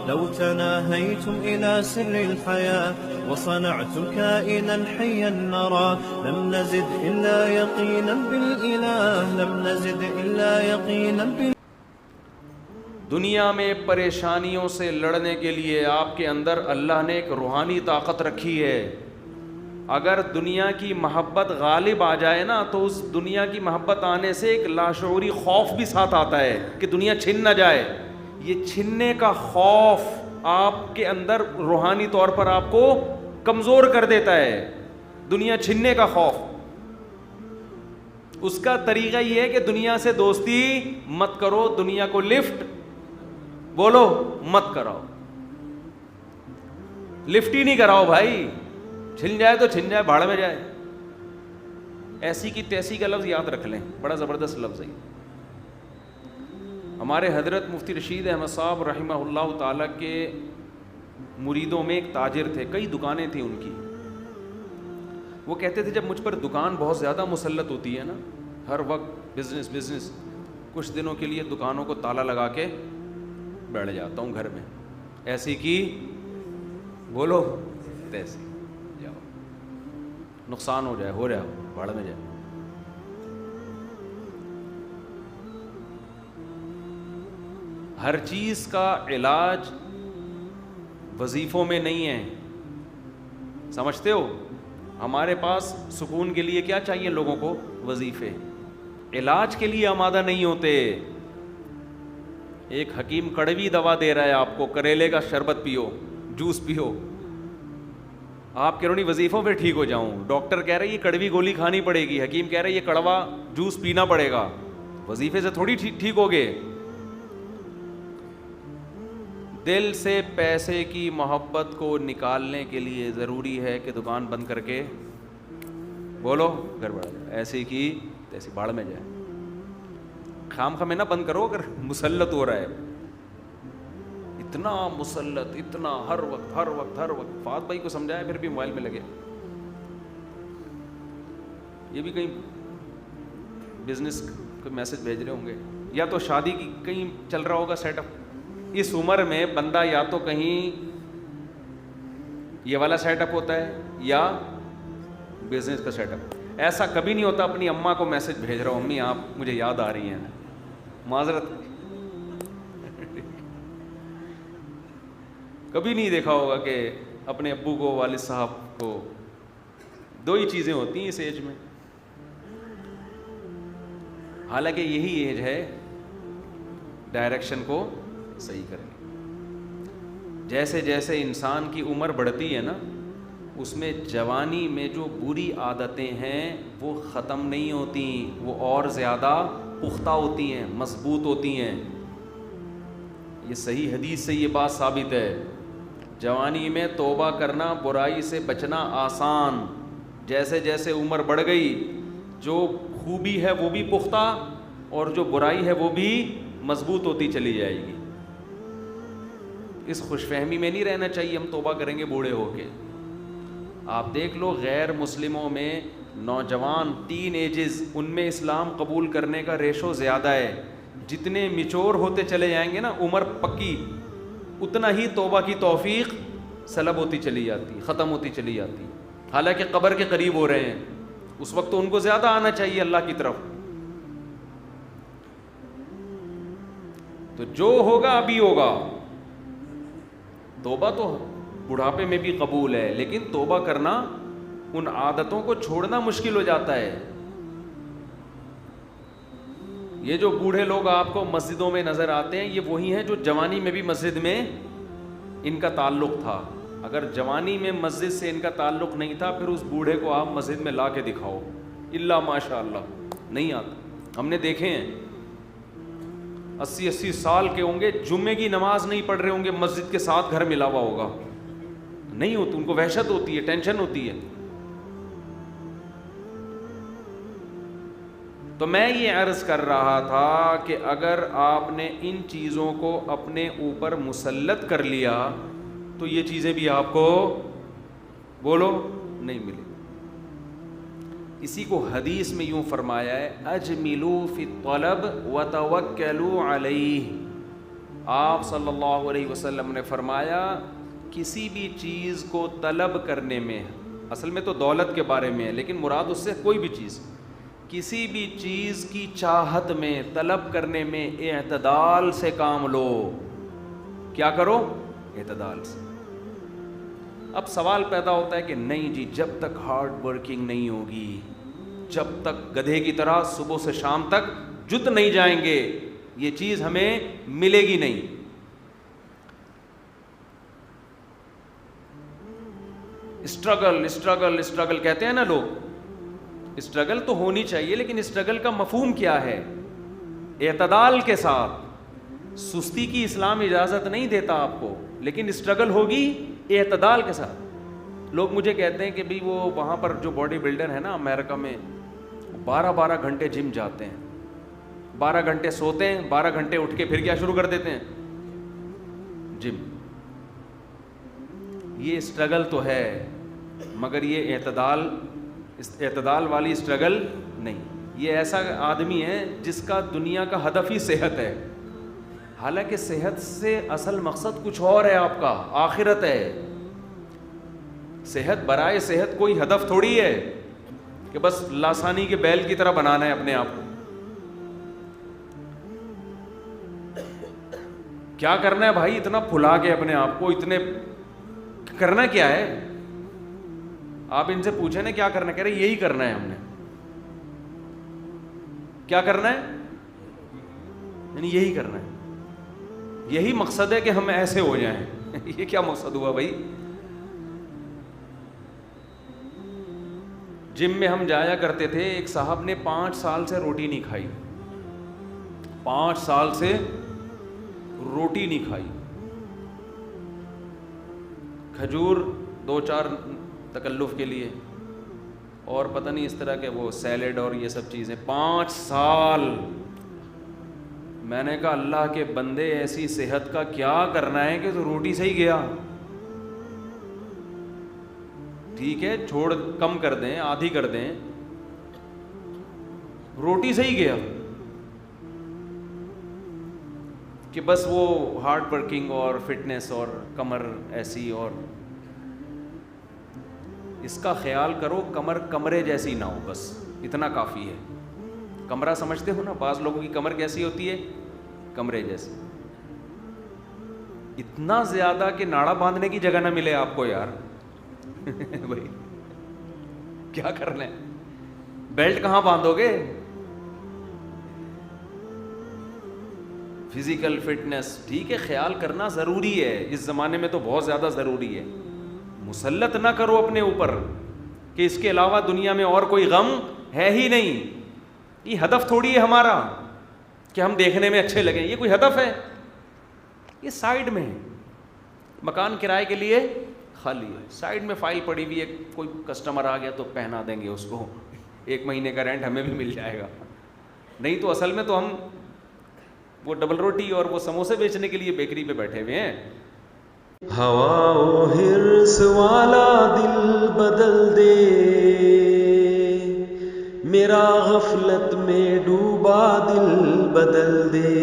لو تناهيتم إلى سر الحياة وصنعتم كائنا حيا نرى لم نزد إلا يقينا بالإله لم نزد إلا يقينا دنیا میں پریشانیوں سے لڑنے کے لیے آپ کے اندر اللہ نے ایک روحانی طاقت رکھی ہے. اگر دنیا کی محبت غالب آ جائے نا تو اس دنیا کی محبت آنے سے ایک لاشعوری خوف بھی ساتھ آتا ہے کہ دنیا چھن نہ جائے. یہ چھننے کا خوف آپ کے اندر روحانی طور پر آپ کو کمزور کر دیتا ہے. دنیا چھننے کا خوف, اس کا طریقہ یہ ہے کہ دنیا سے دوستی مت کرو, دنیا کو لفٹ بولو مت کراؤ, لفٹ ہی نہیں کراؤ بھائی. چھن جائے تو چھن جائے, بھاڑ میں جائے. ایسی کی تیسی کا لفظ یاد رکھ لیں, بڑا زبردست لفظ ہے. ہمارے حضرت مفتی رشید احمد صاحب رحمہ اللہ تعالیٰ کے مریدوں میں ایک تاجر تھے, کئی دکانیں تھیں ان کی. وہ کہتے تھے جب مجھ پر دکان بہت زیادہ مسلط ہوتی ہے نا, ہر وقت بزنس, کچھ دنوں کے لیے دکانوں کو تالا لگا کے بیٹھ جاتا ہوں گھر میں. ایسی کی بولو تیسی, جاؤ نقصان ہو جائے ہو رہا بھاڑ میں جائے. ہر چیز کا علاج وظیفوں میں نہیں ہے, سمجھتے ہو؟ ہمارے پاس سکون کے لیے کیا چاہیے لوگوں کو؟ وظیفے. علاج کے لیے آمادہ نہیں ہوتے. ایک حکیم کڑوی دوا دے رہا ہے آپ کو, کریلے کا شربت پیو, جوس پیو, آپ کہہ رہے نہیں وظیفوں پہ ٹھیک ہو جاؤں. ڈاکٹر کہہ رہے یہ کڑوی گولی کھانی پڑے گی, حکیم کہہ رہے یہ کڑوا جوس پینا پڑے گا. وظیفے سے تھوڑی ٹھیک ہوگے. دل سے پیسے کی محبت کو نکالنے کے لیے ضروری ہے کہ دکان بند کر کے بولو گھر بڑھا جائے. ایسے کی تیسے بھاڑ میں جائے. خام خامے نہ بند کرو اگر مسلط ہو رہا ہے. اتنا مسلط, اتنا ہر وقت. فات بھائی کو سمجھایا پھر بھی موبائل میں لگے. یہ بھی کہیں بزنس کوئی میسج بھیج رہے ہوں گے, یا تو شادی کی کہیں چل رہا ہوگا سیٹ اپ. اس عمر میں بندہ یا تو کہیں یہ والا سیٹ اپ ہوتا ہے یا بزنس کا سیٹ اپ. ایسا کبھی نہیں ہوتا اپنی اماں کو میسج بھیج رہا ہوں امی آپ مجھے یاد آ رہی ہیں, معذرت. کبھی نہیں دیکھا ہوگا کہ اپنے ابو کو, والد صاحب کو. دو ہی چیزیں ہوتی ہیں اس ایج میں. حالانکہ یہی ایج ہے ڈائریکشن کو صحیح کرنے. جیسے جیسے انسان کی عمر بڑھتی ہے نا, اس میں جوانی میں جو بری عادتیں ہیں وہ ختم نہیں ہوتی, وہ اور زیادہ پختہ ہوتی ہیں, مضبوط ہوتی ہیں. یہ صحیح حدیث سے یہ بات ثابت ہے. جوانی میں توبہ کرنا, برائی سے بچنا آسان. جیسے جیسے عمر بڑھ گئی جو خوبی ہے وہ بھی پختہ اور جو برائی ہے وہ بھی مضبوط ہوتی چلی جائے گی. اس خوش فہمی میں نہیں رہنا چاہیے ہم توبہ کریں گے بوڑھے ہو کے. آپ دیکھ لو غیر مسلموں میں نوجوان ٹین ایجز, ان میں اسلام قبول کرنے کا ریشو زیادہ ہے. جتنے میچور ہوتے چلے جائیں گے نا, عمر پکی, اتنا ہی توبہ کی توفیق سلب ہوتی چلی جاتی, ختم ہوتی چلی جاتی. حالانکہ قبر کے قریب ہو رہے ہیں, اس وقت تو ان کو زیادہ آنا چاہیے اللہ کی طرف. تو جو ہوگا ابھی ہوگا. توبہ تو بڑھاپے میں بھی قبول ہے, لیکن توبہ کرنا, ان عادتوں کو چھوڑنا مشکل ہو جاتا ہے. یہ جو بوڑھے لوگ آپ کو مسجدوں میں نظر آتے ہیں, یہ وہی ہیں جو جوانی میں بھی مسجد میں ان کا تعلق تھا. اگر جوانی میں مسجد سے ان کا تعلق نہیں تھا, پھر اس بوڑھے کو آپ مسجد میں لا کے دکھاؤ, اللہ ماشاء اللہ نہیں آتا. ہم نے دیکھے ہیں 80 سال کے ہوں گے, جمعے کی نماز نہیں پڑھ رہے ہوں گے, مسجد کے ساتھ گھر ملا ہوا ہوگا. نہیں ہوتی, ان کو وحشت ہوتی ہے, ٹینشن ہوتی ہے. تو میں یہ عرض کر رہا تھا کہ اگر آپ نے ان چیزوں کو اپنے اوپر مسلط کر لیا تو یہ چیزیں بھی آپ کو بولو نہیں ملے. اسی کو حدیث میں یوں فرمایا ہے, اجملوا فی الطلب وتوکلوا علیہ. آپ صلی اللہ علیہ وسلم نے فرمایا کسی بھی چیز کو طلب کرنے میں، اصل میں تو دولت کے بارے میں ہے لیکن مراد اس سے کوئی بھی چیز، کسی بھی چیز کی چاہت میں، طلب کرنے میں اعتدال سے کام لو. کیا کرو؟ اعتدال سے. اب سوال پیدا ہوتا ہے کہ نہیں جی، جب تک ہارڈ ورکنگ نہیں ہوگی، جب تک گدھے کی طرح صبح سے شام تک جت نہیں جائیں گے، یہ چیز ہمیں ملے گی نہیں. اسٹرگل اسٹرگل اسٹرگل کہتے ہیں نا لوگ. اسٹرگل تو ہونی چاہیے لیکن اسٹرگل کا مفہوم کیا ہے؟ اعتدال کے ساتھ. سستی کی اسلام اجازت نہیں دیتا آپ کو، لیکن اسٹرگل ہوگی اعتدال کے ساتھ. لوگ مجھے کہتے ہیں کہ بھئی وہ وہاں پر جو باڈی بلڈر ہے نا امریکہ میں، 12 گھنٹے جم جاتے ہیں، 12 گھنٹے سوتے ہیں، 12 گھنٹے اٹھ کے پھر کیا شروع کر دیتے ہیں؟ جم. یہ اسٹرگل تو ہے مگر یہ اعتدال والی اسٹرگل نہیں. یہ ایسا آدمی ہے جس کا دنیا کا ہدف ہی صحت ہے، حالانکہ صحت سے اصل مقصد کچھ اور ہے، آپ کا آخرت ہے. صحت برائے صحت کوئی ہدف تھوڑی ہے کہ بس لاسانی کے بیل کی طرح بنانا ہے اپنے آپ کو. کیا کرنا ہے بھائی اتنا پھلا کے اپنے آپ کو؟ اتنے کرنا کیا ہے؟ آپ ان سے پوچھیں نا کیا کرنا ہے، کہہ رہے یہی کرنا ہے ہم نے. کیا کرنا ہے؟ یعنی یہی کرنا ہے، یہی مقصد ہے کہ ہم ایسے ہو جائیں. یہ کیا مقصد ہوا بھائی؟ جم میں ہم جایا کرتے تھے، ایک صاحب نے 5 سال سے روٹی نہیں کھائی، 5 سال سے روٹی نہیں کھائی. کھجور 2-4 تکلف کے لیے اور پتہ نہیں اس طرح کے وہ سیلیڈ اور یہ سب چیزیں. 5 سال. میں نے کہا اللہ کے بندے ایسی صحت کا کیا کرنا ہے کہ تو روٹی سے ہی گیا. ٹھیک ہے چھوڑ، کم کر دیں، آدھی کر دیں، روٹی سے ہی گیا کہ بس وہ ہارڈ ورکنگ اور فٹنس اور کمر ایسی. اور اس کا خیال کرو کمر کمرے جیسی نہ ہو، بس اتنا کافی ہے. کمرہ سمجھتے ہو نا، بعض لوگوں کی کمر کیسی ہوتی ہے؟ کمرے جیسی. اتنا زیادہ کہ ناڑا باندھنے کی جگہ نہ ملے آپ کو یار. بھائی کیا کرنا ہے؟ بیلٹ کہاں باندھو گے؟ فزیکل فٹنس ٹھیک ہے، خیال کرنا ضروری ہے، اس زمانے میں تو بہت زیادہ ضروری ہے. مسلط نہ کرو اپنے اوپر کہ اس کے علاوہ دنیا میں اور کوئی غم ہے ہی نہیں. یہ ہدف تھوڑی ہے ہمارا کہ ہم دیکھنے میں اچھے لگیں، یہ کوئی ہدف ہے؟ یہ سائیڈ میں ہے. مکان کرائے کے لیے خالی ہے، سائیڈ میں فائل پڑی ہوئی ہے، کوئی کسٹمر آ گیا تو پہنا دیں گے اس کو، 1 مہینے کا رینٹ ہمیں بھی مل جائے گا. نہیں تو اصل میں تو ہم وہ ڈبل روٹی اور وہ سموسے بیچنے کے لیے بیکری پہ بیٹھے ہوئے ہیں. ہوا و حرص والا دل بدل دے، میرا غفلت میں ڈوبا دل بدل دے.